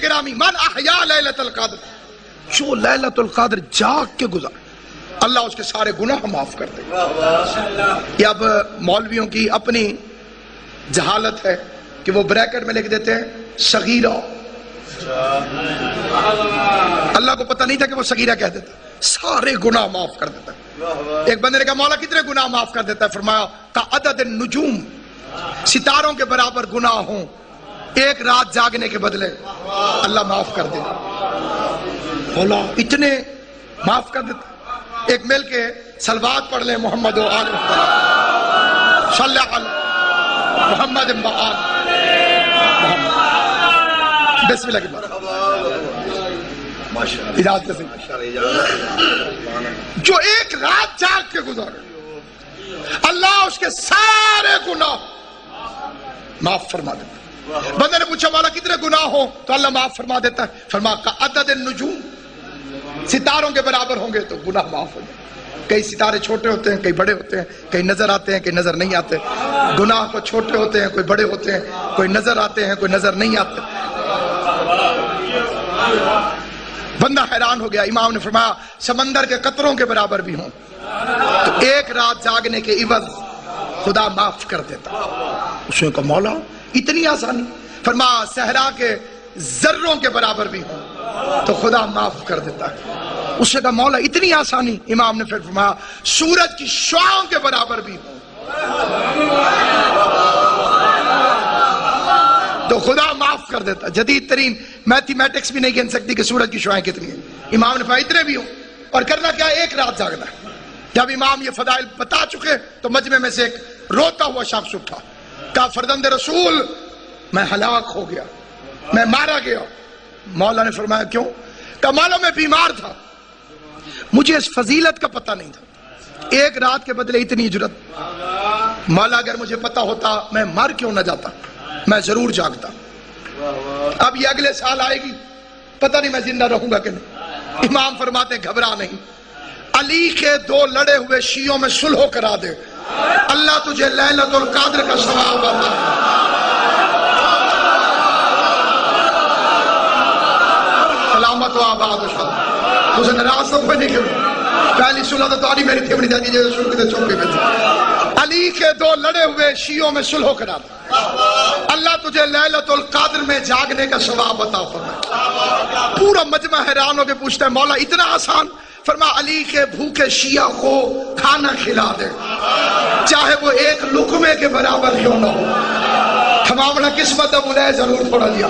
گرامی من احیا لیلۃ القدر، جو لیلۃ القدر جاگ کے گزار اللہ اس کے سارے گناہ معاف کر دے۔ یہ اب مولویوں کی اپنی جہالت ہے کہ وہ بریکٹ میں لکھ دیتے ہیں صغیرہ، اللہ کو پتہ نہیں تھا کہ وہ صغیرہ کہہ دیتا، سارے گناہ معاف کر دیتا۔ ایک بندے نے کہا مولا کتنے گناہ معاف کر دیتا ہے؟ فرمایا کعدد النجوم، ستاروں کے برابر گناہ ہوں ایک رات جاگنے کے بدلے اللہ معاف کر دے۔ مولا اتنے معاف کر دیتا۔ ایک مل کے صلوات پڑھ لیں محمد و آل محمد صلی علی محمد و آل محمد۔ بسم اللہ کی بات اجازت سے جو ایک رات جاگ کے گزارے اللہ اس کے سارے گناہ معاف فرما دیتا۔ بندے نے پوچھا مولا کتنے گناہ ہوں تو اللہ معاف فرما دیتا ہے۔ فرما کعدد النجوم، ستاروں کے برابر ہوں گے تو گناہ معاف ہو جائے۔ کئی ستارے چھوٹے ہوتے ہیں، کئی بڑے ہوتے ہیں، کئی نظر آتے ہیں، کئی نظر نہیں آتے۔ گناہ کو چھوٹے ہوتے ہیں، کوئی بڑے ہوتے ہیں، کوئی نظر آتے ہیں، کوئی نظر نہیں آتے۔ بندہ حیران ہو گیا۔ امام نے فرمایا سمندر کے قطروں کے برابر بھی ہوں تو ایک رات جاگنے کے عوض خدا معاف کر دیتا۔ اس نے کہا مولا اتنی آسانی؟ فرمایا صحرا کے ذروں کے برابر بھی ہوں تو خدا معاف کر دیتا ہے۔ اس نے کہا مولا اتنی آسانی؟ امام نے پھر فرمایا سورج کی شعاعوں کے برابر بھی ہوں تو خدا معاف کر دیتا۔ جدید ترین میتھمیٹکس بھی نہیں گن سکتی کہ سورج کی شعاعیں کتنی ہیں۔ امام نے فرمایا اتنے بھی ہوں، اور کرنا کیا؟ ایک رات جاگنا ہے۔ جب امام یہ فضائل بتا چکے تو مجمع میں سے ایک روتا ہوا شخص اٹھا، کہا فرزند رسول میں ہلاک ہو گیا، میں مارا گیا۔ مولا نے فرمایا کیوں؟ کہا مولا میں بیمار تھا، مجھے اس فضیلت کا پتہ نہیں تھا، ایک رات کے بدلے اتنی اجرت۔ مولا اگر مجھے پتہ ہوتا میں مر کیوں نہ جاتا، میں ضرور جاگتا۔ اب یہ اگلے سال آئے گی، پتہ نہیں میں زندہ رہوں گا کہ نہیں۔ امام فرماتے گھبرا نہیں، علی کے دو لڑے ہوئے شیعوں میں صلح کرا دے، اللہ تجھے لیلۃ القدر کا ثواب عطا سلامت و آباد و شاد۔ مجھے نراز سب میں نہیں کیوں پہلی صلح تو علی میری تھی اپنی دادی جیسے شروع کے چوکے میں تھی۔ علی کے دو لڑے ہوئے شیعوں میں صلح کرا دے، اللہ تجھے لیلۃ القدر میں جاگنے کا ثواب عطا فرمائے۔ پورا مجمع حیران ہو کے پوچھتا ہے مولا اتنا آسان؟ فرما علی کے بھوکے شیعہ کو کھانا کھلا دے، چاہے وہ ایک لقمے کے برابر کیوں نہ ہو۔ ہمارا قسمت اب انہیں ضرور تھوڑا دیا۔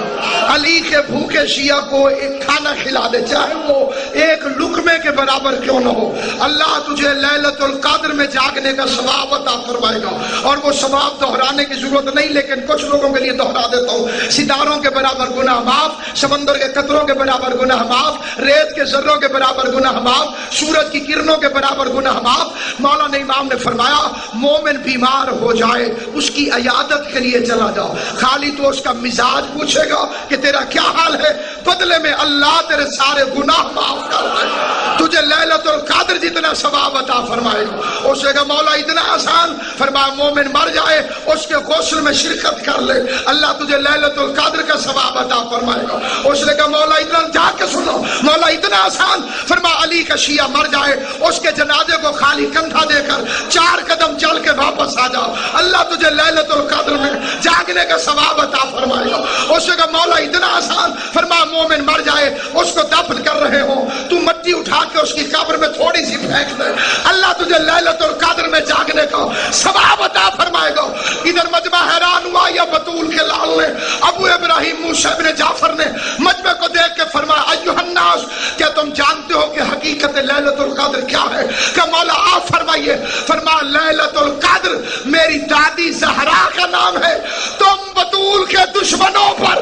علی کے بھوکے شیعہ کو ایک کھانا کھلا دے، چاہے وہ ایک لقمے کے برابر کیوں نہ ہو، اللہ تجھے لیلۃ القدر میں جاگنے کا ثواب عطا فرمائے گا۔ اور وہ ثواب دہرانے کی ضرورت نہیں، لیکن کچھ لوگوں کے لیے دہرا دیتا ہوں۔ ستاروں کے برابر گناہ معاف، سمندر کے قطروں کے برابر گناہ معاف، ریت کے ذروں کے برابر گناہ معاف، سورج کی کرنوں کے برابر گناہ معاف۔ مولانا امام نے فرمایا مومن بیمار ہو جائے اس کی عیادت کے لیے چلا جاؤ، خالی تو اس کا مزاج پوچھے گا کہ تیرا کیا حال ہے، بدلے میں اللہ تیرے سارے گناہ معاف کر دے، تجھے لیلۃ القدر جتنا ثواب عطا فرمائے گا۔ اس نے کہا مولا اتنا آسان؟ فرمایا مومن مر جائے اس کے غسل میں شرکت کر لے، اللہ تجھے لیلۃ القدر کا ثواب عطا فرمائے گا۔ اس نے کہا مولا اتنا، جا کے سنو مولا اتنا آسان؟ فرمایا علی کا شیعہ مر جائے اس کے جنازے کو خالی کندھا دے کر 4 قدم چل کے واپس آ جاؤ، اللہ تجھے لیلۃ القدر میں جاگنے کا ثواب عطا فرمائے گا۔ اس نے کہا مولا اتنا آسان؟ فرمایا مومن مر جائے اس کو دفن کر رہے ہو، تو مٹی اٹھا کے اس کی قبر میں تھوڑی سی پھینک دے، اللہ تجھے لیلۃ القدر میں جاگنے کا ثواب عطا فرمائے گا۔ ادھر مجمع حیران ہوا، یا بطول کے لال نے ابو ابراہیم موسیٰ ابن جعفر نے مجمع کو دیکھ کے فرمایا ایھا الناس، کیا تم جانتے ہو کہ حقیقت لیلۃ القدر کیا ہے؟ کہ مولا آپ فرمائیے۔ فرمایا لیلۃ القدر میری دادی زہرا کا نام ہے، تم بطول کے دشمنوں پر